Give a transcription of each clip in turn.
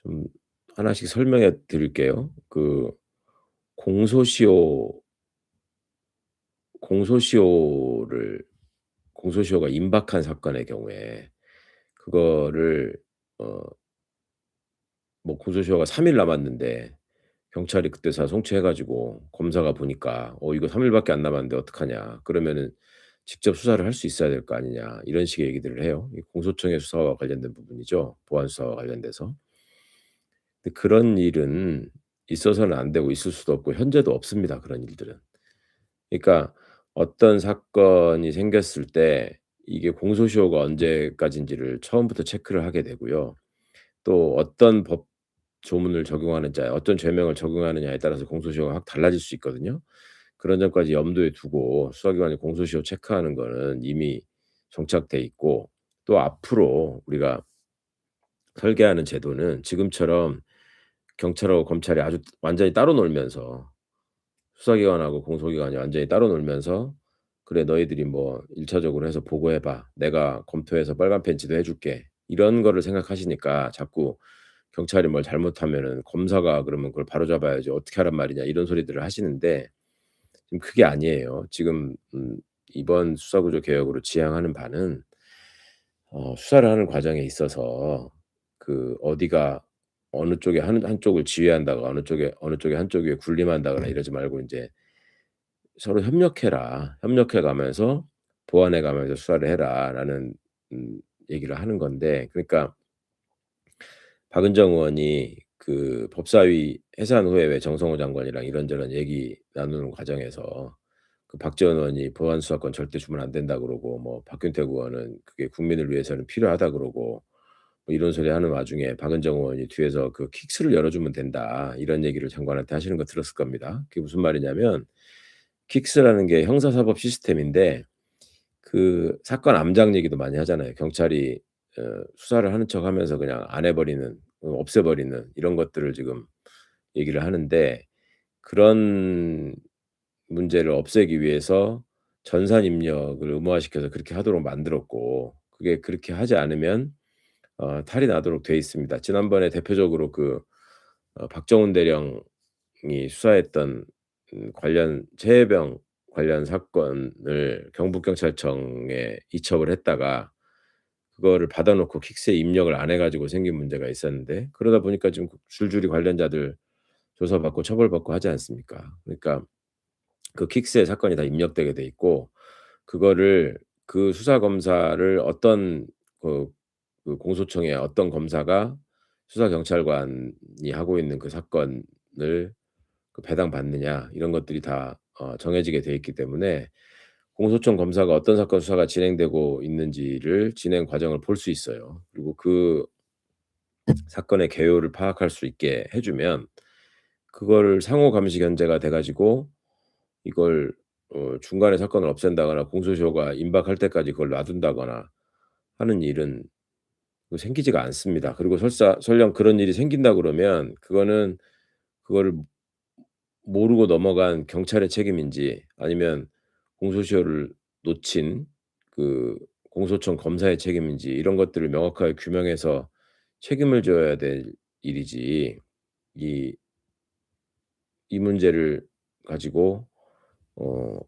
좀 하나씩 설명해 드릴게요. 공소시효 공소시효를 공소시효가 임박한 사건의 경우에 그거를 어 공소시효가 3일 남았는데 경찰이 그때서 송치해 가지고 검사가 보니까 이거 3 일밖에 안 남았는데 어떡하냐." 그러면은 직접 수사를 할 수 있어야 될 거 아니냐 이런 식의 얘기들을 해요. 이 공소청의 수사와 관련된 부분이죠, 보안 수사와 관련돼서. 근데 그런 일은 있어서는 안 되고 있을 수도 없고 현재도 없습니다, 그런 일들은. 그러니까 어떤 사건이 생겼을 때 이게 공소시효가 언제까지인지를 처음부터 체크를 하게 되고요. 또 어떤 법 조문을 적용하느냐, 어떤 죄명을 적용하느냐에 따라서 공소시효가 확 달라질 수 있거든요. 그런 점까지 염두에 두고 수사기관이 공소시효 체크하는 거는 이미 정착돼 있고, 또 앞으로 우리가 설계하는 제도는 지금처럼 경찰하고 검찰이 아주 완전히 따로 놀면서, 수사기관하고 공소기관이 완전히 따로 놀면서 "그래 너희들이 뭐 1 차적으로 해서 보고해 봐. 내가 검토해서 빨간 펜치도 해 줄게." 이런 거를 생각하시니까 자꾸 경찰이 뭘 잘못하면은 검사가 그러면 그걸 바로잡아야지 어떻게 하란 말이냐 이런 소리들을 하시는데, 지금 그게 아니에요. 지금 이번 수사구조 개혁으로 지향하는 바는 수사를 하는 과정에 있어서 어디가 어느 쪽에 한쪽을 지휘한다거나 어느 쪽에 한쪽 위에 군림한다거나 이러지 말고 인제 "서로 협력해라. 협력해 가면서 보완해 가면서 수사를 해라."라는 얘기를 하는 건데, 그러니까 박은정 의원이 법사위 해산 후에 왜 정성호 장관이랑 이런저런 얘기 나누는 과정에서 박지원 의원이 "보안 수사권 절대 주면 안 된다." 그러고, 박균택 의원은 "그게 국민을 위해서는 필요하다." 그러고, 이런 소리 하는 와중에 박은정 의원이 뒤에서 "킥스를 열어 주면 된다." 이런 얘기를 장관한테 하시는 거 들었을 겁니다. 그게 무슨 말이냐면, 킥스라는 게 형사사법 시스템인데 사건 암장 얘기도 많이 하잖아요. 경찰이 수사를 하는 척하면서 그냥 안 해 버리는, 없애 버리는 이런 것들을 지금 얘기를 하는데, 그런 문제를 없애기 위해서 전산 입력을 의무화시켜서 그렇게 하도록 만들었고, 그게 그렇게 하지 않으면 탈이 나도록 돼 있습니다. 지난번에 대표적으로 박정훈 대령이 수사했던 관련 최혜병 관련 사건을 경북경찰청에 이첩을 했다가 그거를 받아 놓고 킥스에 입력을 안 해 가지고 생긴 문제가 있었는데, 그러다 보니까 지금 줄줄이 관련자들 조사받고 처벌받고 하지 않습니까? 그러니까 킥스에 사건이 다 입력되게 돼 있고, 그거를 수사 검사를 어떤 그 공소청의 어떤 검사가 수사 경찰관이 하고 있는 그 사건을 배당받느냐 이런 것들이 다 정해지게 돼 있기 때문에 공소청 검사가 어떤 사건 수사가 진행되고 있는지를 진행 과정을 볼 수 있어요. 그리고 사건의 개요를 파악할 수 있게 해 주면 그거를 상호 감시 견제가 돼 가지고 이걸 중간에 사건을 없앤다거나 공소시효가 임박할 때까지 그걸 놔둔다거나 하는 일은 생기지가 않습니다. 그리고 설령 그런 일이 생긴다 그러면 그거는 그거를 모르고 넘어간 경찰의 책임인지, 아니면 공소시효를 놓친 그 공소청 검사의 책임인지, 이런 것들을 명확하게 규명해서 책임을 져야 될 일이지, 이 이 문제를 가지고 어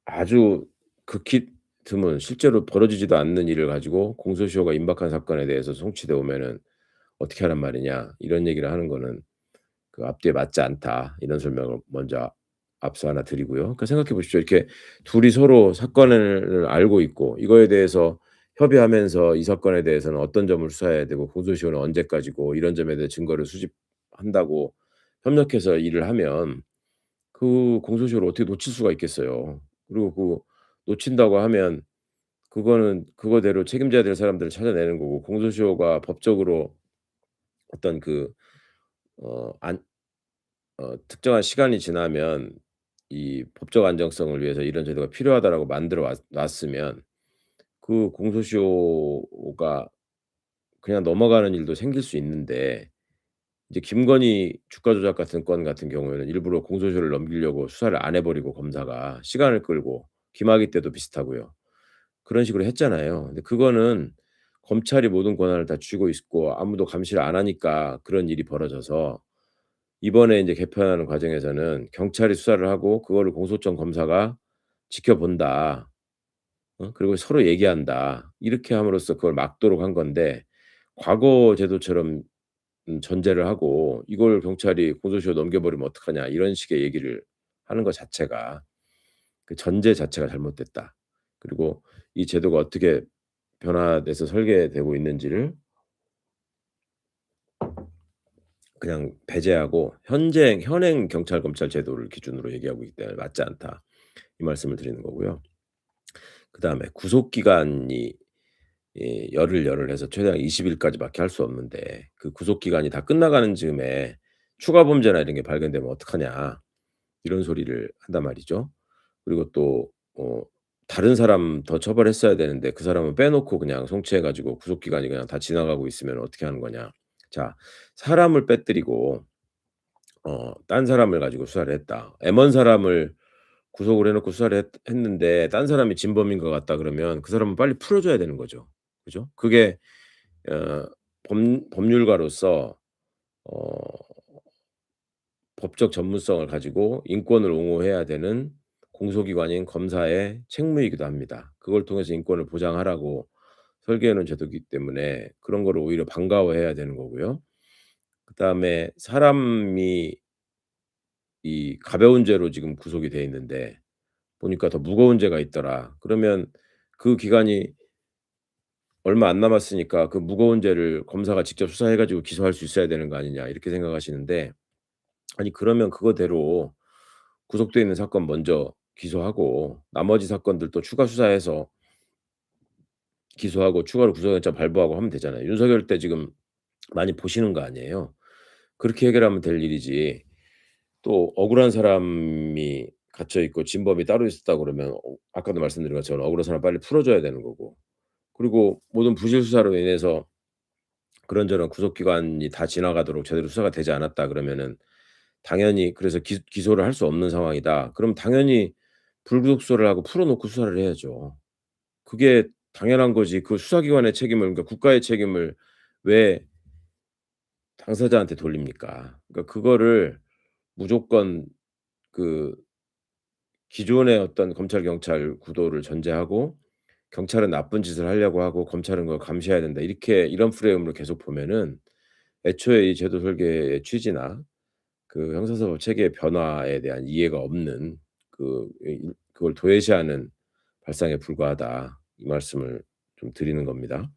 아주 극히 드문 실제로 벌어지지도 않는 일을 가지고 공소시효가 임박한 사건에 대해서 송치돼 오면은 "어떻게 하란 말이냐." 이런 얘기를 하는 거는 앞뒤에 맞지 않다. 이런 설명을 먼저 앞서 하나 드리고요. 생각해 보십시오. 이렇게 둘이 서로 사건을 알고 있고 이거에 대해서 협의하면서 이 사건에 대해서는 어떤 점을 수사해야 되고 공소시효는 언제까지고 이런 점에 대해 증거를 수집한다고 협력해서 일을 하면 공소시효를 어떻게 놓칠 수가 있겠어요. 그리고 놓친다고 하면 그거는 그거대로 책임져야 될 사람들을 찾아내는 거고, 공소시효가 법적으로 어떤 안 특정한 시간이 지나면 이 법적 안정성을 위해서 이런 제도가 필요하다라고 만들어 놨으면 공소시효가 그냥 넘어가는 일도 생길 수 있는데, 이제 김건희 주가 조작 같은 건 같은 경우에는 일부러 공소시효를 넘기려고 수사를 안 해 버리고 검사가 시간을 끌고, 김학의 때도 비슷하고요. 그런 식으로 했잖아요. 근데 그거는 검찰이 모든 권한을 다 쥐고 있고 아무도 감시를 안 하니까 그런 일이 벌어져서 이번에 인제 개편하는 과정에서는 경찰이 수사를 하고 그거를 공소청 검사가 지켜본다. 그리고 서로 얘기한다. 이렇게 함으로써 그걸 막도록 한 건데 과거 제도처럼 전제를 하고 "이걸 경찰이 공소시효 넘겨버리면 어떡하냐." 이런 식의 얘기를 하는 것 자체가 그 전제 자체가 잘못됐다. 그리고 이 제도가 어떻게 변화돼서 설계되고 있는지를 그냥 배제하고 현행 경찰 검찰 제도를 기준으로 얘기하고 있기 때문에 맞지 않다. 이 말씀을 드리는 거고요. 그다음에 구속 기간이 열을 해서 최대한 20 일까지밖에 할 수 없는데 그 구속 기간이 다 끝나가는 즈음에 추가 범죄나 이런 게 발견되면 어떡하냐. 이런 소리를 한단 말이죠. 그리고 또 다른 사람 더 처벌했어야 되는데 그 사람은 빼놓고 그냥 송치해 가지고 구속 기간이 그냥 다 지나가고 있으면 어떻게 하는 거냐. 자, 사람을 빼뜨리고 딴 사람을 가지고 수사를 했다. M1 사람을 구속을 해 놓고 수사를 했는데 딴 사람이 진범인 것 같다 그러면 그 사람은 빨리 풀어 줘야 되는 거죠. 그죠? 그게 어 법률가로서 어 법적 전문성을 가지고 인권을 옹호해야 되는 공소기관인 검사의 책무이기도 합니다. 그걸 통해서 인권을 보장하라고 설계해 놓은 제도이기 때문에 그런 거를 오히려 반가워해야 되는 거고요. 그다음에 사람이 이 가벼운 죄로 지금 구속이 돼 있는데 보니까 더 무거운 죄가 있더라. 그러면 그 기간이 얼마 안 남았으니까 그 무거운 죄를 검사가 직접 수사해 가지고 기소할 수 있어야 되는 거 아니냐 이렇게 생각하시는데 아니 그러면 그거대로 구속돼 있는 사건 먼저 기소하고 나머지 사건들도 추가 수사해서 기소하고 추가로 구속영장 발부하고 하면 되잖아요. 윤석열 때 지금 많이 보시는 거 아니에요. 그렇게 해결하면 될 일이지 또 억울한 사람이 갇혀 있고 진범이 따로 있었다 그러면 아까도 말씀드린 것처럼 억울한 사람 빨리 풀어 줘야 되는 거고 그리고 모든 부실 수사로 인해서 그런저런 구속 기간이 다 지나가도록 제대로 수사가 되지 않았다 그러면은 당연히 그래서 기소를 할 수 없는 상황이다. 그럼 당연히 불구속소를 하고 풀어 놓고 수사를 해야죠. 그게 당연한 거지 그 수사기관의 책임을 그러니까 국가의 책임을 왜 당사자한테 돌립니까? 그러니까 그거를 무조건 그 기존의 어떤 검찰 경찰 구도를 전제하고 '경찰은 나쁜 짓을 하려고 하고 검찰은 그걸 감시해야 된다.' 이렇게 이런 프레임으로 계속 보면은 애초에 이 제도 설계의 취지나 그 형사사법 체계의 변화에 대한 이해가 없는 그걸 도외시하는 발상에 불과하다. 이 말씀을 좀 드리는 겁니다.